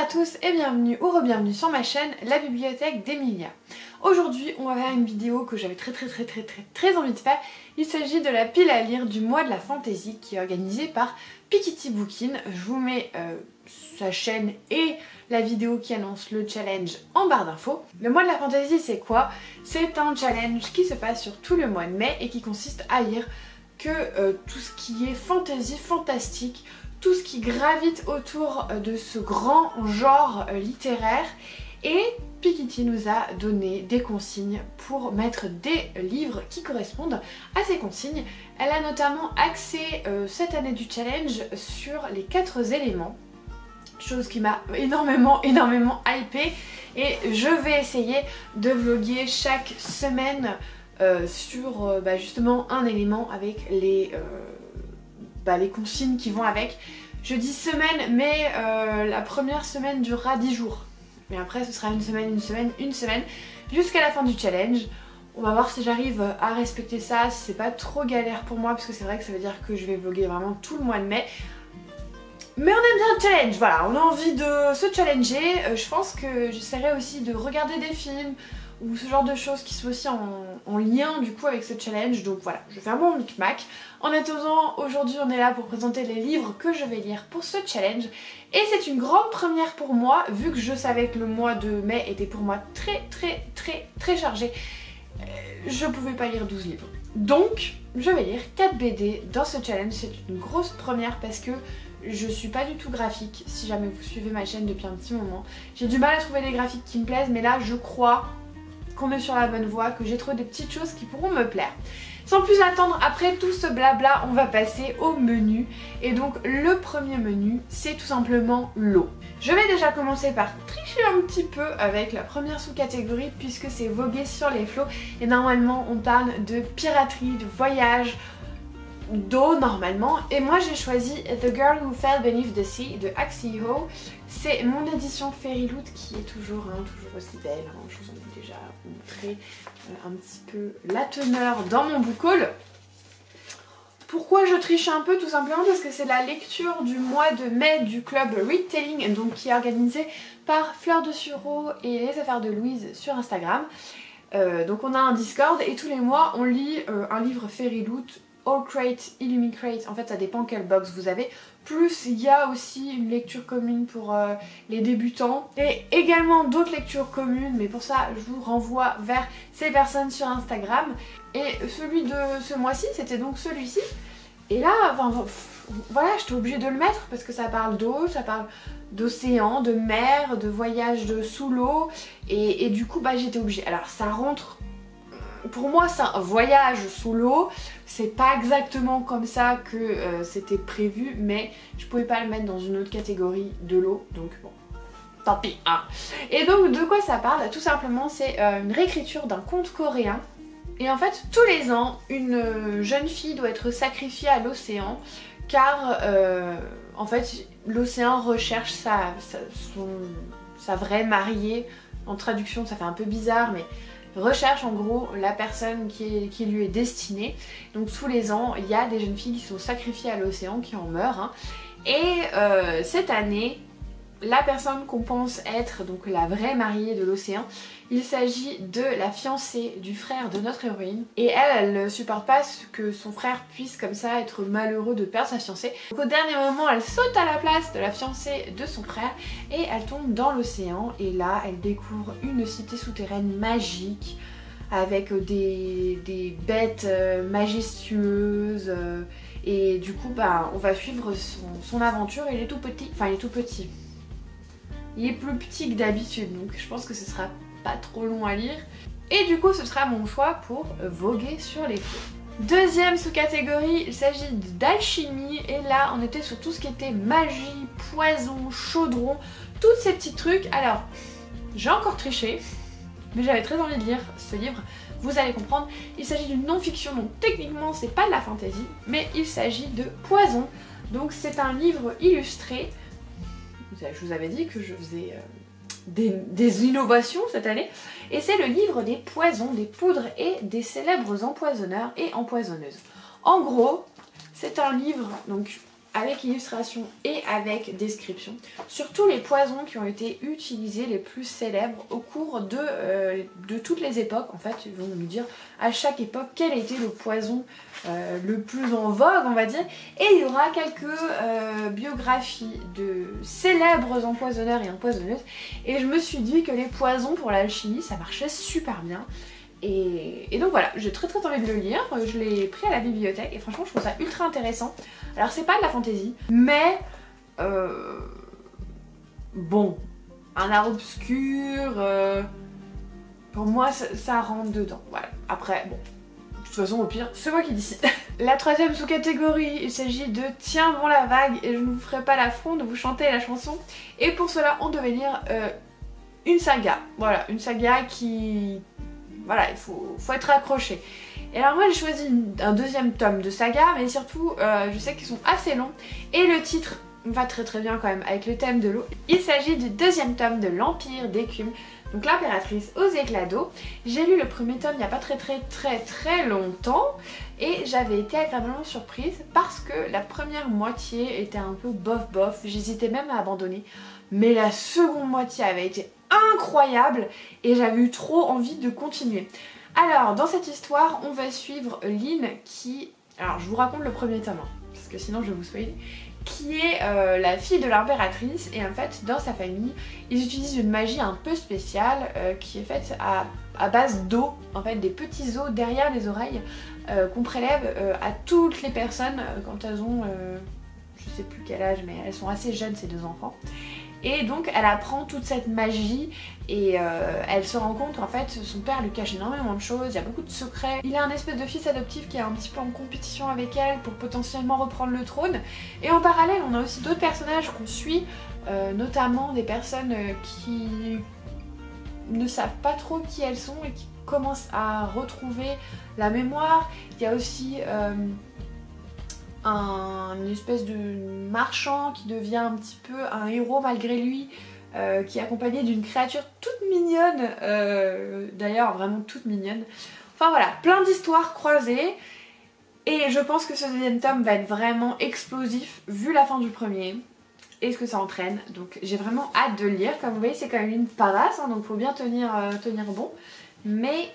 à tous et bienvenue ou re-bienvenue sur ma chaîne La Bibliothèque d'Emilia. Aujourd'hui on va faire une vidéo que j'avais très envie de faire. Il s'agit de la pile à lire du mois de la fantaisie qui est organisée par Piketty Bookin. Je vous mets sa chaîne et la vidéo qui annonce le challenge en barre d'infos. Le mois de la fantaisie c'est quoi? C'est un challenge qui se passe sur tout le mois de mai et qui consiste à lire que tout ce qui est fantaisie, fantastique, tout ce qui gravite autour de ce grand genre littéraire. Et Piketty nous a donné des consignes pour mettre des livres qui correspondent à ces consignes. Elle a notamment axé cette année du challenge sur les 4 éléments, chose qui m'a énormément hypée, et je vais essayer de vlogger chaque semaine sur justement un élément avec les consignes qui vont avec. Je dis semaine, mais la première semaine durera 10 jours. Mais après ce sera une semaine, jusqu'à la fin du challenge. On va voir si j'arrive à respecter ça, si c'est pas trop galère pour moi, parce que c'est vrai que ça veut dire que je vais vlogger vraiment tout le mois de mai. Mais on aime bien le challenge, voilà, on a envie de se challenger. Je pense que j'essaierai aussi de regarder des films ou ce genre de choses qui sont aussi en lien du coup avec ce challenge. Donc voilà, je vais faire mon micmac. En attendant, aujourd'hui on est là pour présenter les livres que je vais lire pour ce challenge. Et c'est une grande première pour moi, vu que je savais que le mois de mai était pour moi très chargé. Je pouvais pas lire 12 livres. Donc je vais lire 4 BD dans ce challenge. C'est une grosse première parce que je suis pas du tout graphique, si jamais vous suivez ma chaîne depuis un petit moment. J'ai du mal à trouver des graphiques qui me plaisent, mais là je crois qu'on est sur la bonne voie, que j'ai trouvé des petites choses qui pourront me plaire. Sans plus attendre, après tout ce blabla, on va passer au menu. Et donc le premier menu, c'est tout simplement l'eau. Je vais déjà commencer par tricher un petit peu avec la première sous-catégorie, puisque c'est voguer sur les flots. Et normalement on parle de piraterie, de voyage, d'eau normalement, et moi j'ai choisi The Girl Who Fell Beneath the Sea de Axie Ho. C'est mon édition Fairyloot qui est toujours aussi belle, hein. Je vous en ai déjà montré un petit peu la teneur dans mon book haul. Pourquoi je triche un peu? Tout simplement parce que c'est la lecture du mois de mai du club Readtelling, donc qui est organisé par Fleur de Sureau et les affaires de Louise sur Instagram. Donc on a un Discord et tous les mois on lit un livre Fairyloot, All Crate, Illumicrate, en fait ça dépend quelle box vous avez. Plus il y a aussi une lecture commune pour les débutants et également d'autres lectures communes, mais pour ça je vous renvoie vers ces personnes sur Instagram. Et celui de ce mois-ci c'était donc celui-ci. Et là, voilà, j'étais obligée de le mettre parce que ça parle d'eau, ça parle d'océan, de mer, de voyage sous l'eau, et du coup j'étais obligée. Alors ça rentre... Pour moi c'est un voyage sous l'eau, c'est pas exactement comme ça que c'était prévu, mais je pouvais pas le mettre dans une autre catégorie de l'eau, donc bon, tant pis hein. Et donc de quoi ça parle? Tout simplement c'est une réécriture d'un conte coréen. Et en fait tous les ans une jeune fille doit être sacrifiée à l'océan, car en fait l'océan recherche sa vraie mariée. En traduction ça fait un peu bizarre, mais recherche en gros la personne qui lui est destinée. Donc tous les ans il y a des jeunes filles qui sont sacrifiées à l'océan, qui en meurent hein. Et cette année la personne qu'on pense être donc la vraie mariée de l'océan, il s'agit de la fiancée du frère de notre héroïne. Et elle ne supporte pas que son frère puisse comme ça être malheureux de perdre sa fiancée. Donc au dernier moment elle saute à la place de la fiancée de son frère et elle tombe dans l'océan. Et là elle découvre une cité souterraine magique avec des bêtes majestueuses. Et du coup on va suivre son aventure. Il est tout petit, enfin il est tout petit. Il est plus petit que d'habitude, donc je pense que ce sera pas trop long à lire. Et du coup ce sera mon choix pour voguer sur les flots. Deuxième sous-catégorie, il s'agit d'alchimie. Et là on était sur tout ce qui était magie, poison, chaudron, tous ces petits trucs. Alors j'ai encore triché, mais j'avais très envie de lire ce livre. Vous allez comprendre, il s'agit d'une non-fiction, donc techniquement c'est pas de la fantaisie, mais il s'agit de Poison. Donc c'est un livre illustré. Je vous avais dit que je faisais des innovations cette année. Et c'est le livre des poisons, des poudres et des célèbres empoisonneurs et empoisonneuses. En gros, c'est un livre donc avec illustration et avec description sur tous les poisons qui ont été utilisés, les plus célèbres au cours de toutes les époques. En fait, ils vont nous dire à chaque époque quel était le poison le plus en vogue, on va dire. Et il y aura quelques biographies de célèbres empoisonneurs et empoisonneuses. Et je me suis dit que les poisons pour l'alchimie, ça marchait super bien. Et donc voilà, j'ai très envie de le lire, je l'ai pris à la bibliothèque et franchement je trouve ça ultra intéressant. Alors c'est pas de la fantaisie, mais bon, un art obscur, pour moi ça rentre dedans, voilà. Après, bon, de toute façon au pire, c'est moi qui décide. La troisième sous-catégorie, il s'agit de Tiens bon la vague et je ne vous ferai pas l'affront de vous chanter la chanson. Et pour cela on devait lire une saga, voilà, une saga qui... Voilà, il faut être accroché. Et alors moi j'ai choisi un deuxième tome de saga, mais surtout je sais qu'ils sont assez longs. Et le titre va très bien quand même avec le thème de l'eau. Il s'agit du deuxième tome de l'Empire d'écume, donc l'impératrice aux éclats d'eau. J'ai lu le premier tome il n'y a pas très longtemps et j'avais été agréablement surprise parce que la première moitié était un peu bof, j'hésitais même à abandonner. Mais la seconde moitié avait été incroyable et j'avais eu trop envie de continuer. Alors dans cette histoire on va suivre Lynn qui... Alors je vous raconte le premier tome hein, parce que sinon je vais vous spoiler. Qui est la fille de l'impératrice et en fait dans sa famille ils utilisent une magie un peu spéciale qui est faite à base d'eau, en fait des petits os derrière les oreilles qu'on prélève à toutes les personnes quand elles ont je sais plus quel âge mais elles sont assez jeunes ces deux enfants. Et donc elle apprend toute cette magie et elle se rend compte qu'en fait son père lui cache énormément de choses, il y a beaucoup de secrets. Il a un espèce de fils adoptif qui est un petit peu en compétition avec elle pour potentiellement reprendre le trône. Et en parallèle on a aussi d'autres personnages qu'on suit, notamment des personnes qui ne savent pas trop qui elles sont et qui commencent à retrouver la mémoire. Il y a aussi... une espèce de marchand qui devient un petit peu un héros malgré lui, qui est accompagné d'une créature toute mignonne, d'ailleurs vraiment toute mignonne. Enfin voilà, plein d'histoires croisées et je pense que ce deuxième tome va être vraiment explosif vu la fin du premier et ce que ça entraîne. Donc j'ai vraiment hâte de le lire. Comme vous voyez c'est quand même une parasse hein, donc faut bien tenir bon. Mais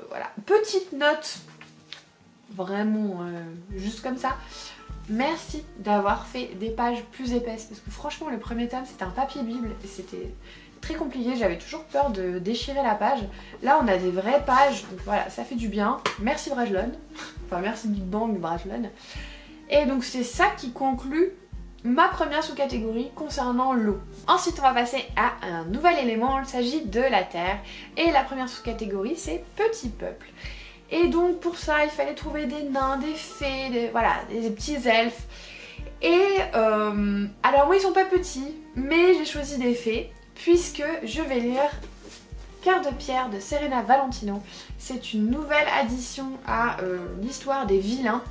voilà, petite note vraiment juste comme ça. Merci d'avoir fait des pages plus épaisses parce que franchement le premier tome c'était un papier bible et c'était très compliqué, j'avais toujours peur de déchirer la page. Là on a des vraies pages, donc voilà, ça fait du bien. Merci Brajlon, enfin merci Big Bang Brajlon. Et donc c'est ça qui conclut ma première sous-catégorie concernant l'eau. Ensuite on va passer à un nouvel élément, il s'agit de la terre. Et la première sous-catégorie c'est petit peuple. Et donc pour ça il fallait trouver des nains, des fées, voilà, des petits elfes. Et alors moi ils sont pas petits, mais j'ai choisi des fées puisque je vais lire Cœur de pierre de Serena Valentino. C'est une nouvelle addition à l'histoire des vilains.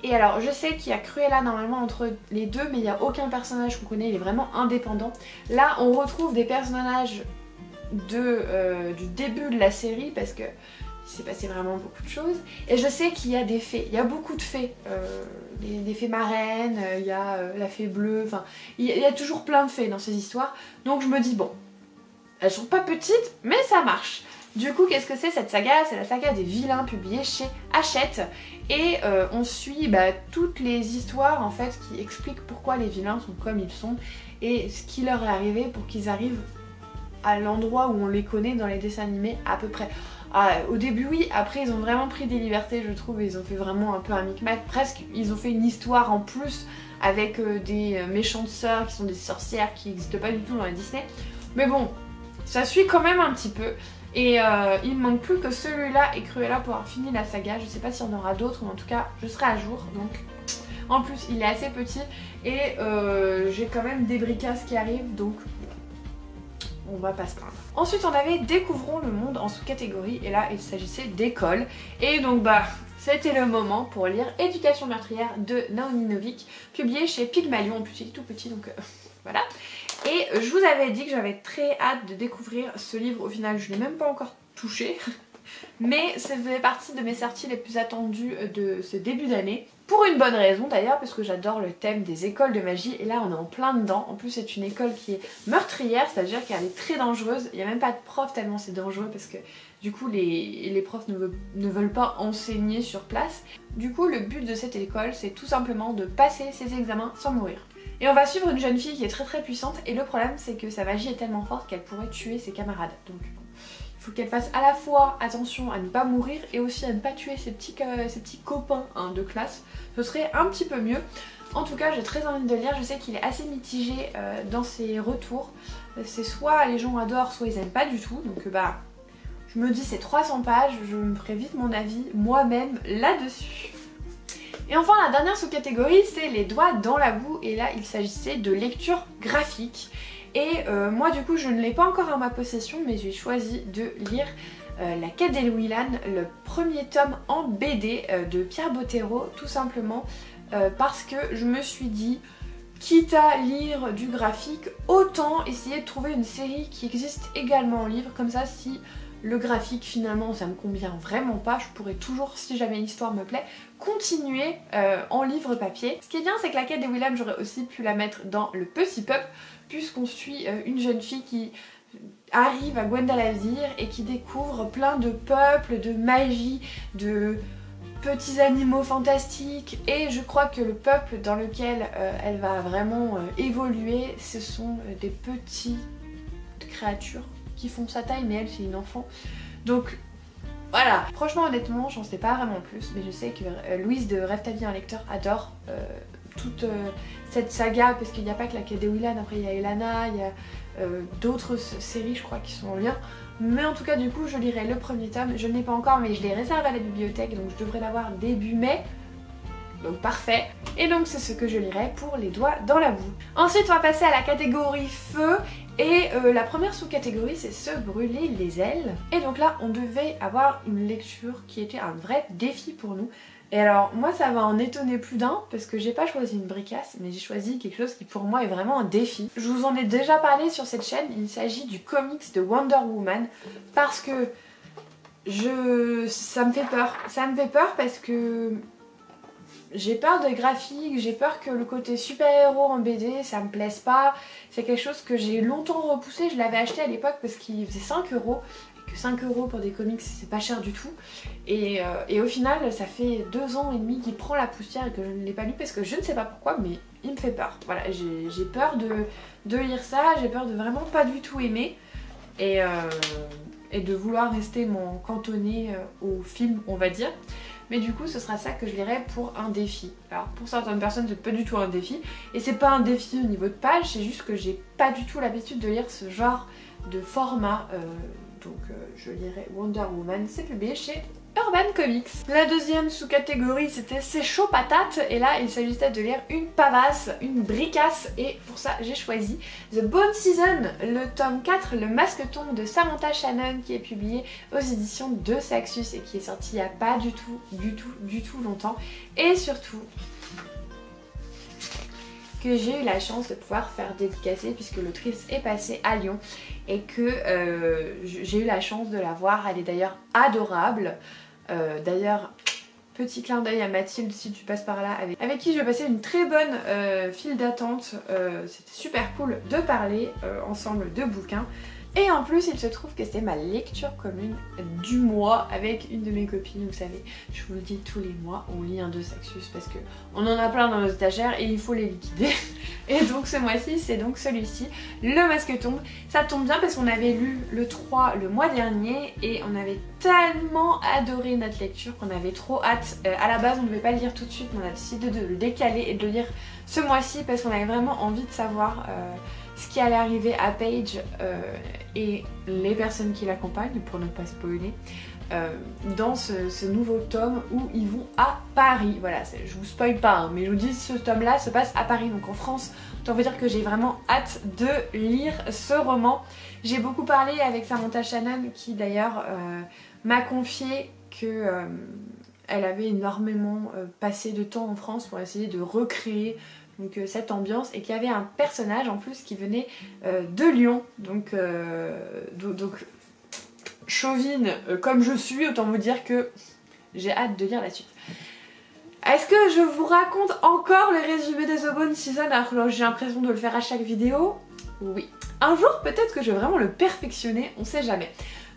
Et alors je sais qu'il y a Cruella normalement entre les deux, mais il n'y a aucun personnage qu'on connaît, il est vraiment indépendant. Là on retrouve des personnages du début de la série parce que il s'est passé vraiment beaucoup de choses. Et je sais qu'il y a des fées, il y a beaucoup de fées. Des fées marraines, il y a la fée bleue, enfin il y a toujours plein de fées dans ces histoires. Donc je me dis bon, elles sont pas petites mais ça marche. Du coup qu'est-ce que c'est cette saga? C'est la saga des vilains publiée chez Hachette. Et on suit toutes les histoires en fait qui expliquent pourquoi les vilains sont comme ils sont et ce qui leur est arrivé pour qu'ils arrivent à l'endroit où on les connaît dans les dessins animés à peu près. Au début oui, après ils ont vraiment pris des libertés je trouve, ils ont fait vraiment un peu un micmac, presque ils ont fait une histoire en plus avec des méchantes sœurs qui sont des sorcières qui n'existent pas du tout dans les Disney. Mais bon, ça suit quand même un petit peu. Et il me manque plus que celui-là et Cruella pour avoir fini la saga. Je sais pas s'il y en aura d'autres, mais en tout cas je serai à jour. Donc en plus il est assez petit et j'ai quand même des bricasses qui arrivent, donc on va pas se plaindre. Ensuite on avait Découvrons le monde en sous-catégorie et là il s'agissait d'école. Et donc c'était le moment pour lire Éducation meurtrière de Naomi Novik, publié chez Pygmalion. En plus il est tout petit donc voilà. Et je vous avais dit que j'avais très hâte de découvrir ce livre, au final je ne l'ai même pas encore touché. Mais ça faisait partie de mes sorties les plus attendues de ce début d'année. Pour une bonne raison d'ailleurs, parce que j'adore le thème des écoles de magie et là on est en plein dedans. En plus c'est une école qui est meurtrière, c'est-à-dire qu'elle est très dangereuse. Il n'y a même pas de prof tellement c'est dangereux parce que du coup les profs ne veulent pas enseigner sur place. Du coup le but de cette école c'est tout simplement de passer ses examens sans mourir. Et on va suivre une jeune fille qui est très puissante et le problème c'est que sa magie est tellement forte qu'elle pourrait tuer ses camarades. Donc il faut qu'elle fasse à la fois attention à ne pas mourir et aussi à ne pas tuer ses petits copains hein, de classe. Ce serait un petit peu mieux. En tout cas j'ai très envie de le lire, je sais qu'il est assez mitigé dans ses retours. C'est soit les gens adorent soit ils aiment pas du tout. Donc bah je me dis c'est 300 pages, je me ferai vite mon avis moi-même là-dessus. Et enfin la dernière sous-catégorie c'est les doigts dans la boue et là il s'agissait de lecture graphique. Et moi du coup je ne l'ai pas encore en ma possession mais j'ai choisi de lire La Quête d'Elouilan, le premier tome en BD de Pierre Bottero tout simplement parce que je me suis dit quitte à lire du graphique autant essayer de trouver une série qui existe également en livre comme ça si le graphique finalement ça me convient vraiment pas, je pourrais toujours si jamais l'histoire me plaît continuer en livre papier. Ce qui est bien c'est que La Quête d'Elouilan j'aurais aussi pu la mettre dans le Petit Peuple puisqu'on suit une jeune fille qui arrive à Gwendalavir et qui découvre plein de peuples, de magie, de petits animaux fantastiques et je crois que le peuple dans lequel elle va vraiment évoluer ce sont des petites créatures qui font sa taille mais elle c'est une enfant donc voilà. Franchement honnêtement j'en sais pas vraiment plus mais je sais que Louise de Rêve ta vie un lecteur adore toute cette saga parce qu'il n'y a pas que La Quête d'Elouilan, après il y a Elana, il y a d'autres séries je crois qui sont en lien. Mais en tout cas du coup je lirai le premier tome, je ne l'ai pas encore mais je l'ai réservé à la bibliothèque donc je devrais l'avoir début mai. Donc parfait. Et donc c'est ce que je lirai pour les doigts dans la boue. Ensuite on va passer à la catégorie feu. Et la première sous-catégorie c'est se brûler les ailes. Et donc là on devait avoir une lecture qui était un vrai défi pour nous. Et alors moi ça va en étonner plus d'un parce que j'ai pas choisi une bricasse mais j'ai choisi quelque chose qui pour moi est vraiment un défi. Je vous en ai déjà parlé sur cette chaîne, il s'agit du comics de Wonder Woman parce que ça me fait peur. Ça me fait peur parce que j'ai peur des graphiques, j'ai peur que le côté super-héros en BD ça me plaise pas. C'est quelque chose que j'ai longtemps repoussé, je l'avais acheté à l'époque parce qu'il faisait 5 €. Que 5 € pour des comics c'est pas cher du tout et au final ça fait 2 ans et demi qu'il prend la poussière et que je ne l'ai pas lu parce que je ne sais pas pourquoi mais il me fait peur. Voilà j'ai peur de lire ça, j'ai peur de vraiment pas du tout aimer et de vouloir rester m'en cantonner au film on va dire. Mais du coup ce sera ça que je lirai pour un défi. Alors pour certaines personnes c'est pas du tout un défi et c'est pas un défi au niveau de page, c'est juste que j'ai pas du tout l'habitude de lire ce genre de format donc je lirai Wonder Woman, c'est publié chez Urban Comics. La deuxième sous-catégorie c'était c'est chaud patate et là il s'agissait de lire une pavasse, une bricasse et pour ça j'ai choisi The Bone Season, le tome 4, le masqueton de Samantha Shannon qui est publié aux éditions de Saxus et qui est sorti il n'y a pas du tout longtemps et surtout que j'ai eu la chance de pouvoir faire dédicacer puisque l'autrice est passée à Lyon et que j'ai eu la chance de la voir, elle est d'ailleurs adorable. D'ailleurs petit clin d'œil à Mathilde si tu passes par là avec qui je vais passer une très bonne file d'attente, c'était super cool de parler ensemble de bouquins. Et en plus il se trouve que c'était ma lecture commune du mois avec une de mes copines, vous savez, je vous le dis tous les mois, on lit un de Saxus parce que on en a plein dans nos étagères et il faut les liquider. Et donc ce mois-ci c'est donc celui-ci, le masqueton. Ça tombe bien parce qu'on avait lu le 3 le mois dernier et on avait tellement adoré notre lecture qu'on avait trop hâte. À la base on ne devait pas le lire tout de suite mais on a décidé de le décaler et de le lire ce mois-ci parce qu'on avait vraiment envie de savoir ce qui allait arriver à Paige et les personnes qui l'accompagnent, pour ne pas spoiler, dans ce nouveau tome où ils vont à Paris. Voilà, je vous spoil pas, hein, mais je vous dis ce tome-là se passe à Paris, donc en France. Autant vous dire que j'ai vraiment hâte de lire ce roman. J'ai beaucoup parlé avec Samantha Shannon qui d'ailleurs m'a confié que elle avait énormément passé de temps en France pour essayer de recréer donc cette ambiance et qu'il y avait un personnage en plus qui venait de Lyon donc chauvine comme je suis, autant vous dire que j'ai hâte de lire la suite. Est-ce que je vous raconte encore le résumé de The Bone Season alors que j'ai l'impression de le faire à chaque vidéo? Oui. Un jour peut-être que je vais vraiment le perfectionner, on sait jamais.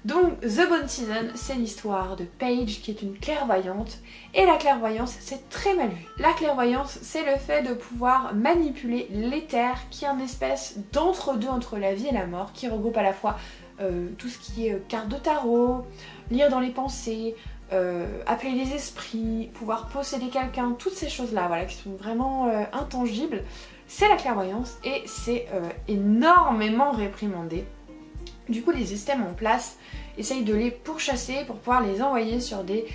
Donc The Bone Season, c'est l'histoire de Paige qui est une clairvoyante, et la clairvoyance c'est très mal vu. La clairvoyance c'est le fait de pouvoir manipuler l'éther qui est une espèce d'entre-deux entre la vie et la mort, qui regroupe à la fois tout ce qui est carte de tarot, lire dans les pensées, appeler les esprits, pouvoir posséder quelqu'un, toutes ces choses là voilà, qui sont vraiment intangibles. C'est la clairvoyance et c'est énormément réprimandé. Du coup les systèmes en place essayent de les pourchasser pour pouvoir les envoyer sur des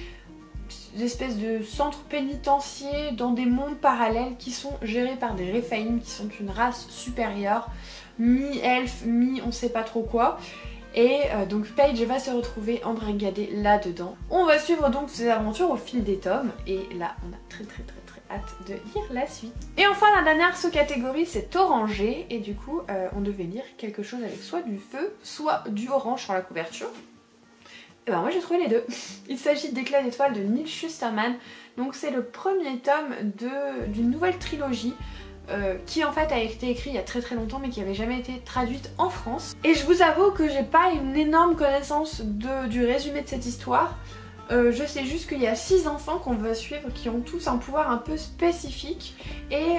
espèces de centres pénitentiaires dans des mondes parallèles qui sont gérés par des Rephaim qui sont une race supérieure, mi-elfe, mi-on sait pas trop quoi. Et donc Paige va se retrouver embrigadée là-dedans. On va suivre donc ses aventures au fil des tomes et là on a très hâte de lire la suite. Et enfin la dernière sous-catégorie c'est orangé et du coup on devait lire quelque chose avec soit du feu, soit du orange sur la couverture. Et ben moi j'ai trouvé les deux. Il s'agit d'Éclat d'étoiles de Neal Shusterman. Donc c'est le premier tome d'une nouvelle trilogie qui en fait a été écrit il y a très longtemps mais qui n'avait jamais été traduite en France. Et je vous avoue que j'ai pas une énorme connaissance du résumé de cette histoire. Je sais juste qu'il y a 6 enfants qu'on va suivre qui ont tous un pouvoir un peu spécifique et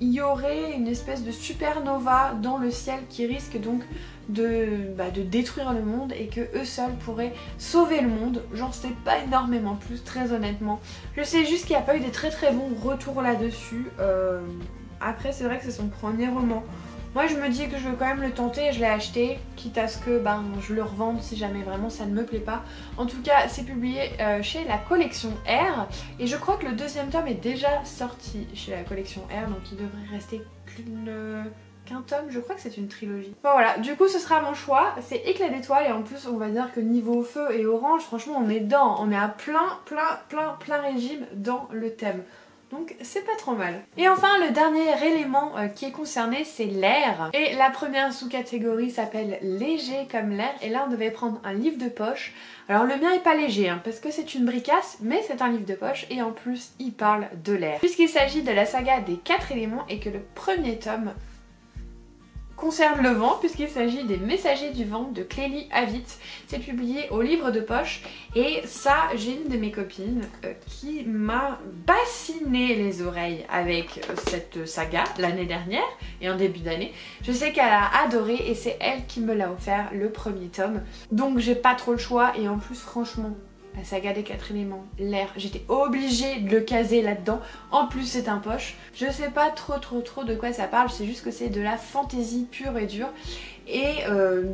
il y aurait une espèce de supernova dans le ciel qui risque donc de détruire le monde et que eux seuls pourraient sauver le monde. J'en sais pas énormément plus très honnêtement. Je sais juste qu'il n'y a pas eu des très bons retours là-dessus. Après c'est vrai que c'est son premier roman. Moi je me dis que je vais quand même le tenter et je l'ai acheté, quitte à ce que je le revende si jamais vraiment ça ne me plaît pas. En tout cas c'est publié chez la collection R et je crois que le deuxième tome est déjà sorti chez la collection R, donc il devrait rester qu'un tome, je crois que c'est une trilogie. Bon voilà, du coup ce sera mon choix, c'est Éclat d'étoiles et en plus on va dire que niveau feu et orange, franchement on est dedans, on est à plein régime dans le thème. Donc c'est pas trop mal. Et enfin le dernier élément qui est concerné c'est l'air. Et la première sous-catégorie s'appelle léger comme l'air. Et là on devait prendre un livre de poche. Alors le mien est pas léger parce que c'est une bricasse mais c'est un livre de poche et en plus il parle de l'air. Puisqu'il s'agit de la saga des 4 éléments et que le premier tome concerne le vent puisqu'il s'agit des Messagers du vent de Clélie Avitt. C'est publié au livre de poche et ça j'ai une de mes copines qui m'a bassiné les oreilles avec cette saga l'année dernière et en début d'année. Je sais qu'elle a adoré et c'est elle qui me l'a offert le premier tome. Donc j'ai pas trop le choix et en plus franchement la saga des 4 éléments, l'air, j'étais obligée de le caser là-dedans. En plus c'est un poche. Je sais pas trop de quoi ça parle, c'est juste que c'est de la fantaisie pure et dure. Et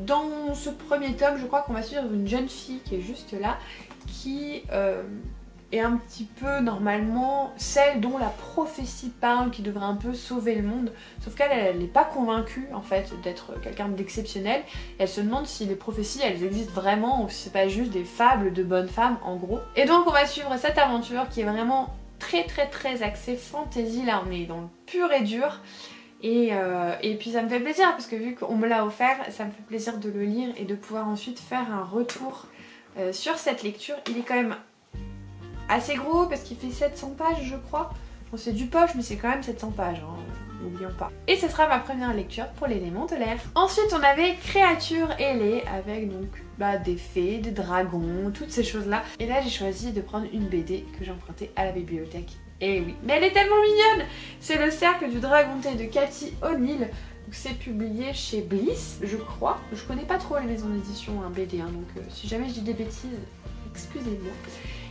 dans ce premier tome, je crois qu'on va suivre une jeune fille qui est juste là, qui est un petit peu normalement celle dont la prophétie parle, qui devrait un peu sauver le monde. Sauf qu'elle, elle n'est pas convaincue en fait d'être quelqu'un d'exceptionnel. Elle se demande si les prophéties elles existent vraiment ou si c'est pas juste des fables de bonnes femmes en gros. Et donc on va suivre cette aventure qui est vraiment très axée fantasy. Là on est dans le pur et dur. Et puis ça me fait plaisir parce que vu qu'on me l'a offert, ça me fait plaisir de le lire et de pouvoir ensuite faire un retour sur cette lecture. Il est quand même assez gros parce qu'il fait 700 pages je crois. Bon c'est du poche mais c'est quand même 700 pages, hein, n'oublions pas. Et ce sera ma première lecture pour l'élément de l'air. Ensuite on avait Créatures ailées avec donc des fées, des dragons, toutes ces choses là. Et là j'ai choisi de prendre une BD que j'ai empruntée à la bibliothèque. Et oui, mais elle est tellement mignonne. C'est Le Cercle du Dragonté de Cathy O'Neill. C'est publié chez Bliss, je crois. Je connais pas trop les maisons d'édition BD, donc si jamais je dis des bêtises, excusez-moi.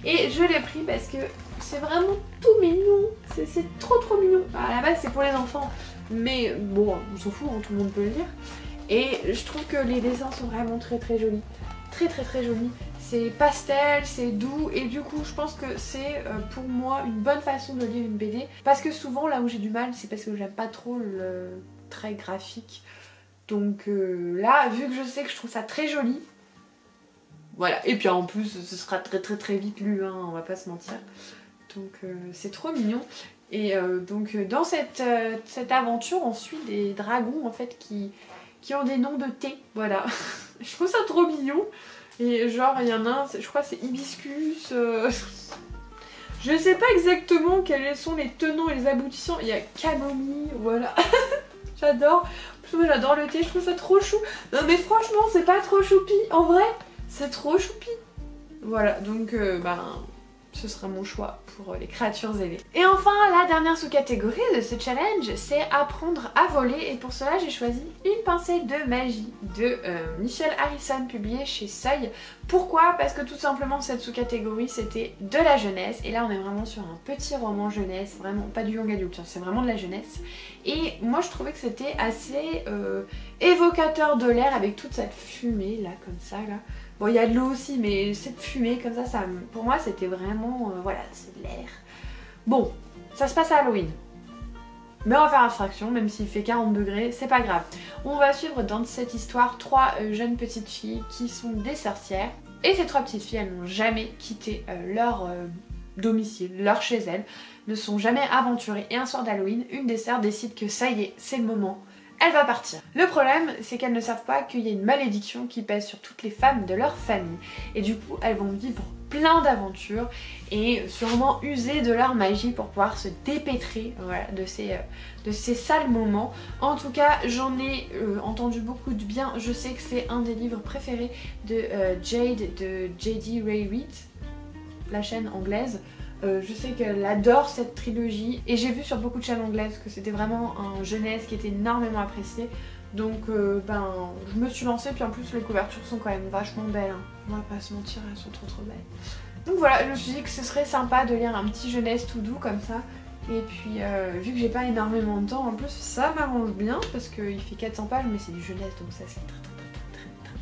Et je l'ai pris parce que c'est vraiment tout mignon. C'est trop mignon. À la base c'est pour les enfants, mais bon, on s'en fout, tout le monde peut le lire. Et je trouve que les dessins sont vraiment très jolis. Très jolis. C'est pastel, c'est doux et du coup je pense que c'est pour moi une bonne façon de lire une BD. Parce que souvent là où j'ai du mal c'est parce que j'aime pas trop le trait graphique. Donc là vu que je sais que je trouve ça très joli, voilà. Et puis en plus ce sera très vite lu, hein, on va pas se mentir. Donc c'est trop mignon. Et donc dans cette aventure on suit des dragons en fait qui ont des noms de thé, voilà. Je trouve ça trop mignon. Et genre il y en a un, je crois c'est hibiscus. Je sais pas exactement quels sont les tenants et les aboutissants. Il y a camomille, voilà. J'adore. Moi j'adore le thé, je trouve ça trop chou. Non mais franchement c'est pas trop choupi. En vrai c'est trop choupi. Voilà donc ce sera mon choix pour les créatures ailées. Et enfin la dernière sous-catégorie de ce challenge c'est apprendre à voler. Et pour cela j'ai choisi Une pincée de magie de Michel Harrison publié chez Seuil. Pourquoi? Parce que tout simplement cette sous-catégorie c'était de la jeunesse. Et là on est vraiment sur un petit roman jeunesse. Vraiment pas du young adulte, c'est vraiment de la jeunesse. Et moi je trouvais que c'était assez évocateur de l'air avec toute cette fumée là comme ça là. Bon, il y a de l'eau aussi, mais cette fumée comme ça pour moi, c'était vraiment... voilà, c'est de l'air. Bon, ça se passe à Halloween. Mais on va faire abstraction, même s'il fait 40 degrés, c'est pas grave. On va suivre dans cette histoire 3 jeunes petites filles qui sont des sorcières. Et ces 3 petites filles, elles n'ont jamais quitté leur domicile, leur chez elles, ne sont jamais aventurées. Et un soir d'Halloween, une des sœurs décide que ça y est, c'est le moment. Elle va partir. Le problème, c'est qu'elles ne savent pas qu'il y a une malédiction qui pèse sur toutes les femmes de leur famille. Et du coup, elles vont vivre plein d'aventures et sûrement user de leur magie pour pouvoir se dépêtrer voilà, de ces sales moments. En tout cas, j'en ai entendu beaucoup de bien. Je sais que c'est un des livres préférés de Jade, de J.D. Ray Reid, la chaîne anglaise. Je sais qu'elle adore cette trilogie et j'ai vu sur beaucoup de chaînes anglaises que c'était vraiment un jeunesse qui était énormément apprécié. Donc je me suis lancée, puis en plus les couvertures sont quand même vachement belles, hein. On va pas se mentir, elles sont trop belles. Donc voilà, je me suis dit que ce serait sympa de lire un petit jeunesse tout doux comme ça. Et puis vu que j'ai pas énormément de temps, en plus ça m'arrange bien parce qu'il fait 400 pages mais c'est du jeunesse donc ça c'est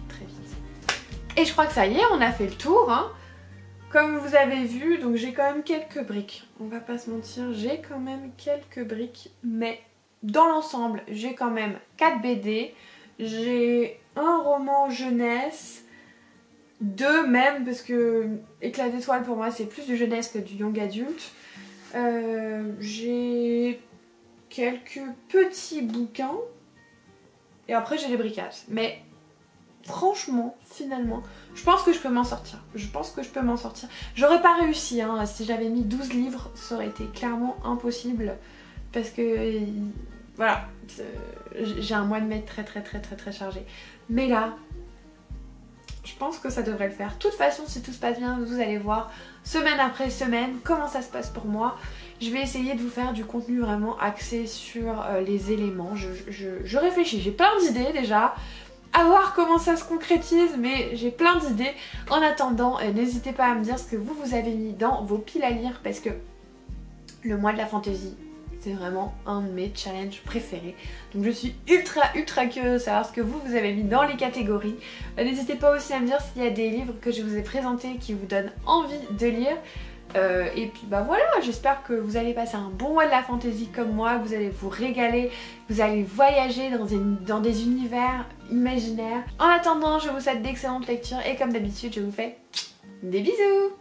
très vite. Et je crois que ça y est, on a fait le tour, hein. Comme vous avez vu, donc j'ai quand même quelques briques. On va pas se mentir, j'ai quand même quelques briques. Mais dans l'ensemble, j'ai quand même 4 BD. J'ai un roman jeunesse. 2 même, parce que Éclat d'étoiles pour moi c'est plus du jeunesse que du young adulte. J'ai quelques petits bouquins. Et après j'ai les bricages. Mais... franchement, finalement, je pense que je peux m'en sortir. J'aurais pas réussi, hein. Si j'avais mis 12 livres, ça aurait été clairement impossible. Parce que, voilà, j'ai un mois de mai très chargé. Mais là, je pense que ça devrait le faire. De toute façon, si tout se passe bien, vous allez voir, semaine après semaine, comment ça se passe pour moi. Je vais essayer de vous faire du contenu vraiment axé sur les éléments. Je réfléchis, j'ai plein d'idées déjà. À voir comment ça se concrétise, mais j'ai plein d'idées. En attendant, n'hésitez pas à me dire ce que vous avez mis dans vos piles à lire parce que le mois de la fantaisie, c'est vraiment un de mes challenges préférés. Donc je suis ultra curieuse de savoir ce que vous avez mis dans les catégories. N'hésitez pas aussi à me dire s'il y a des livres que je vous ai présentés qui vous donnent envie de lire. Et puis voilà, j'espère que vous allez passer un bon mois de la fantaisie comme moi, que vous allez vous régaler, vous allez voyager dans des univers imaginaires. En attendant, je vous souhaite d'excellentes lectures et comme d'habitude, je vous fais des bisous.